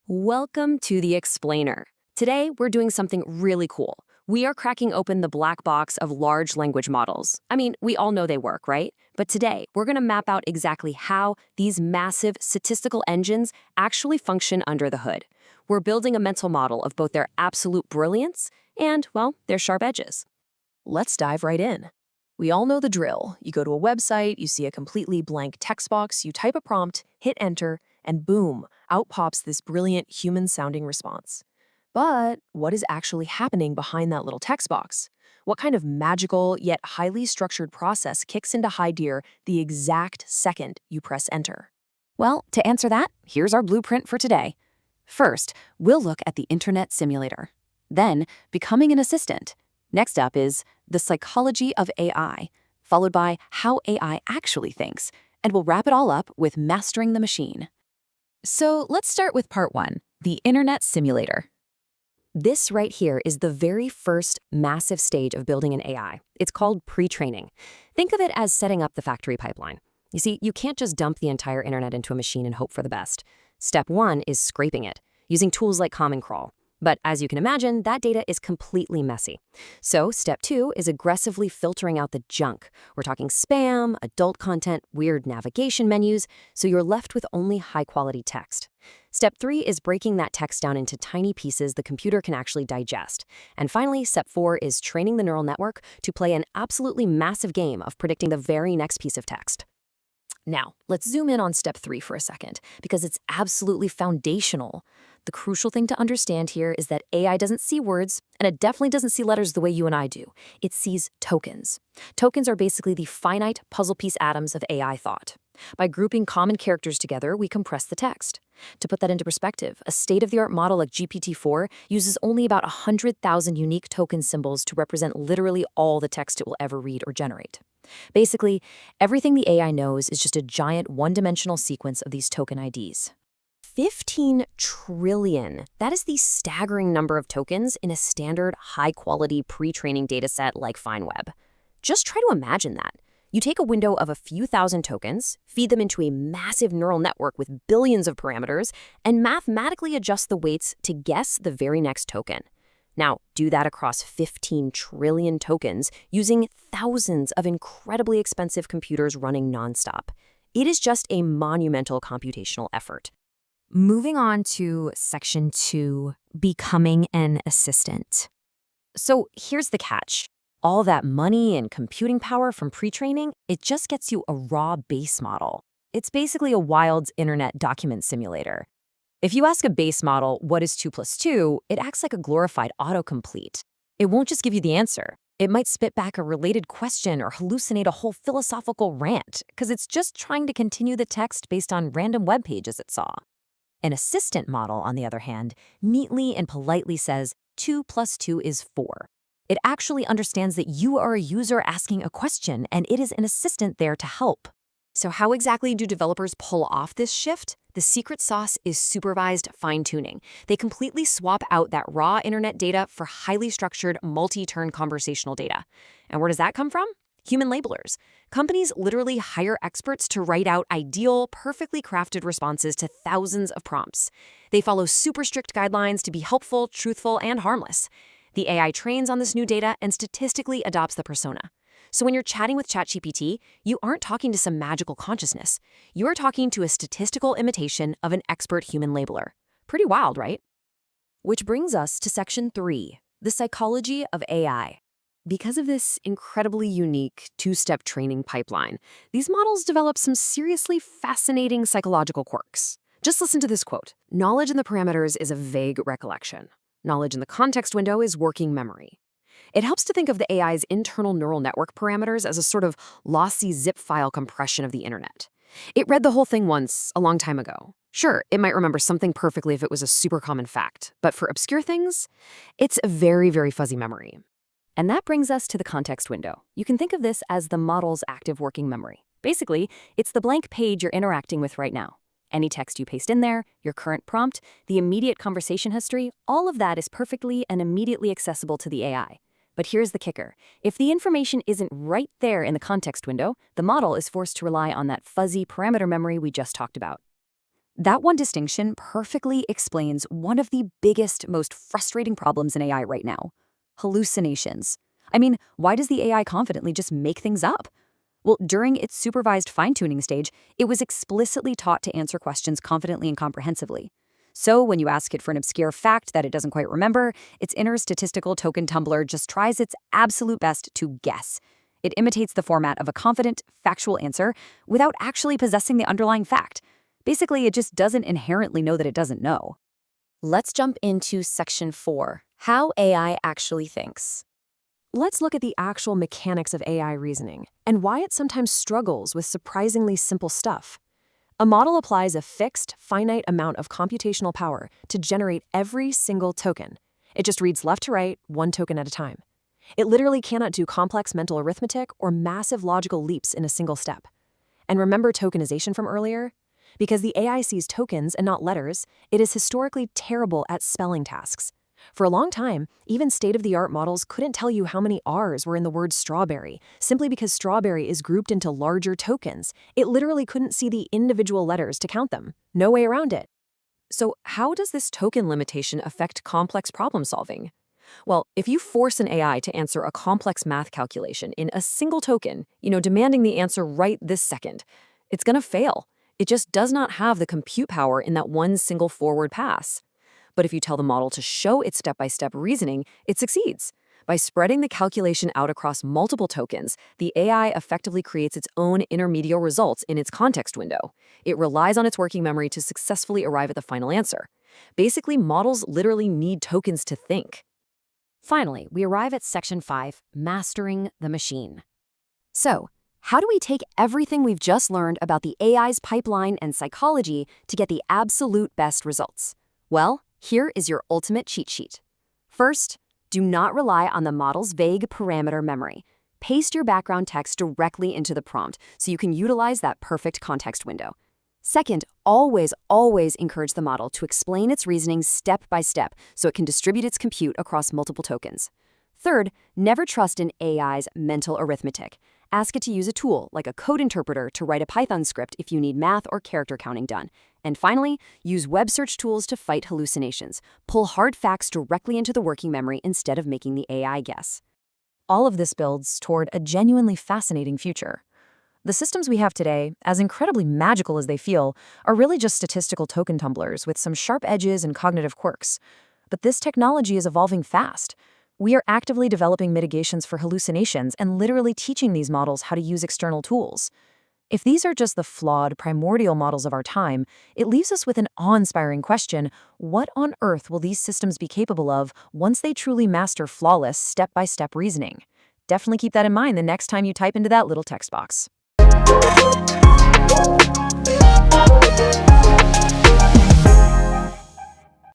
Welcome to the Explainer. Today, we're doing something really cool. We are cracking open the black box of large language models. I mean, we all know they work, right? But today, we're going to map out exactly how these massive statistical engines actually function under the hood. We're building a mental model of both their absolute brilliance and, well, their sharp edges. Let's dive right in. We all know the drill. You go to a website, you see a completely blank text box, you type a prompt, hit enter, and boom, out pops this brilliant human-sounding response. But what is actually happening behind that little text box? What kind of magical yet highly structured process kicks into high gear the exact second you press enter? Well, to answer that, here's our blueprint for today. First, we'll look at the internet simulator. Then, becoming an assistant. Next up is the psychology of AI, followed by how AI actually thinks, and we'll wrap it all up with mastering the machine. So let's start with part one, the internet simulator. This right here is the very first massive stage of building an AI. It's called pre-training. Think of it as setting up the factory pipeline. You see, you can't just dump the entire internet into a machine and hope for the best. Step one is scraping it, using tools like Common Crawl. But as you can imagine, that data is completely messy. So step two is aggressively filtering out the junk. We're talking spam, adult content, weird navigation menus, so you're left with only high-quality text. Step three is breaking that text down into tiny pieces the computer can actually digest. And finally, step four is training the neural network to play an absolutely massive game of predicting the very next piece of text. Now, let's zoom in on step three for a second, because it's absolutely foundational. The crucial thing to understand here is that AI doesn't see words, and it definitely doesn't see letters the way you and I do. It sees tokens. Tokens are basically the finite puzzle piece atoms of AI thought. By grouping common characters together, we compress the text. To put that into perspective, a state-of-the-art model like GPT-4 uses only about 100,000 unique token symbols to represent literally all the text it will ever read or generate. Basically, everything the AI knows is just a giant one-dimensional sequence of these token IDs. 15 trillion. That is the staggering number of tokens in a standard high-quality pre-training dataset like FineWeb. Just try to imagine that. You take a window of a few thousand tokens, feed them into a massive neural network with billions of parameters, and mathematically adjust the weights to guess the very next token. Now, do that across 15 trillion tokens using thousands of incredibly expensive computers running nonstop. It is just a monumental computational effort. Moving on to section 2, becoming an assistant. So here's the catch. All that money and computing power from pre-training, it just gets you a raw base model. It's basically a wild internet document simulator. If you ask a base model, what is 2 plus 2, it acts like a glorified autocomplete. It won't just give you the answer. It might spit back a related question or hallucinate a whole philosophical rant, because it's just trying to continue the text based on random web pages it saw. An assistant model, on the other hand, neatly and politely says 2 plus 2 is 4. It actually understands that you are a user asking a question, and it is an assistant there to help. So how exactly do developers pull off this shift? The secret sauce is supervised fine-tuning. They completely swap out that raw internet data for highly structured, multi-turn conversational data. And where does that come from? Human labelers. Companies literally hire experts to write out ideal, perfectly crafted responses to thousands of prompts. They follow super strict guidelines to be helpful, truthful, and harmless. The AI trains on this new data and statistically adopts the persona. So when you're chatting with ChatGPT, you aren't talking to some magical consciousness. You are talking to a statistical imitation of an expert human labeler. Pretty wild, right? Which brings us to section 3, the psychology of AI. Because of this incredibly unique two-step training pipeline, these models develop some seriously fascinating psychological quirks. Just listen to this quote. Knowledge in the parameters is a vague recollection. Knowledge in the context window is working memory. It helps to think of the AI's internal neural network parameters as a sort of lossy zip file compression of the internet. It read the whole thing once, a long time ago. Sure, it might remember something perfectly if it was a super common fact, but for obscure things, it's a very, very fuzzy memory. And that brings us to the context window. You can think of this as the model's active working memory. Basically, it's the blank page you're interacting with right now. Any text you paste in there, your current prompt, the immediate conversation history, all of that is perfectly and immediately accessible to the AI. But here's the kicker. If the information isn't right there in the context window, the model is forced to rely on that fuzzy parameter memory we just talked about. That one distinction perfectly explains one of the biggest, most frustrating problems in AI right now: hallucinations. I mean, why does the AI confidently just make things up? Well, during its supervised fine-tuning stage, it was explicitly taught to answer questions confidently and comprehensively. So when you ask it for an obscure fact that it doesn't quite remember, its inner statistical token tumbler just tries its absolute best to guess. It imitates the format of a confident, factual answer without actually possessing the underlying fact. Basically, it just doesn't inherently know that it doesn't know. Let's jump into Section 4, How AI Actually Thinks. Let's look at the actual mechanics of AI reasoning and why it sometimes struggles with surprisingly simple stuff. A model applies a fixed, finite amount of computational power to generate every single token. It just reads left to right, one token at a time. It literally cannot do complex mental arithmetic or massive logical leaps in a single step. And remember tokenization from earlier? Because the AI sees tokens and not letters, it is historically terrible at spelling tasks. For a long time, even state-of-the-art models couldn't tell you how many R's were in the word strawberry, simply because strawberry is grouped into larger tokens. It literally couldn't see the individual letters to count them. No way around it. So how does this token limitation affect complex problem solving? Well, if you force an AI to answer a complex math calculation in a single token, demanding the answer right this second, it's going to fail. It just does not have the compute power in that one single forward pass. But if you tell the model to show its step-by-step reasoning, it succeeds. By spreading the calculation out across multiple tokens, the AI effectively creates its own intermediate results in its context window. It relies on its working memory to successfully arrive at the final answer. Basically, models literally need tokens to think. Finally, we arrive at Section 5, Mastering the Machine. So, how do we take everything we've just learned about the AI's pipeline and psychology to get the absolute best results? Well, here is your ultimate cheat sheet. First, do not rely on the model's vague parameter memory. Paste your background text directly into the prompt so you can utilize that perfect context window. Second, always encourage the model to explain its reasoning step by step so it can distribute its compute across multiple tokens. Third, never trust an AI's mental arithmetic. Ask it to use a tool like a code interpreter to write a Python script if you need math or character counting done. And finally, use web search tools to fight hallucinations. Pull hard facts directly into the working memory instead of making the AI guess. All of this builds toward a genuinely fascinating future. The systems we have today, as incredibly magical as they feel, are really just statistical token tumblers with some sharp edges and cognitive quirks. But this technology is evolving fast. We are actively developing mitigations for hallucinations and literally teaching these models how to use external tools. If these are just the flawed, primordial models of our time, it leaves us with an awe-inspiring question: what on earth will these systems be capable of once they truly master flawless, step-by-step reasoning? Definitely keep that in mind the next time you type into that little text box.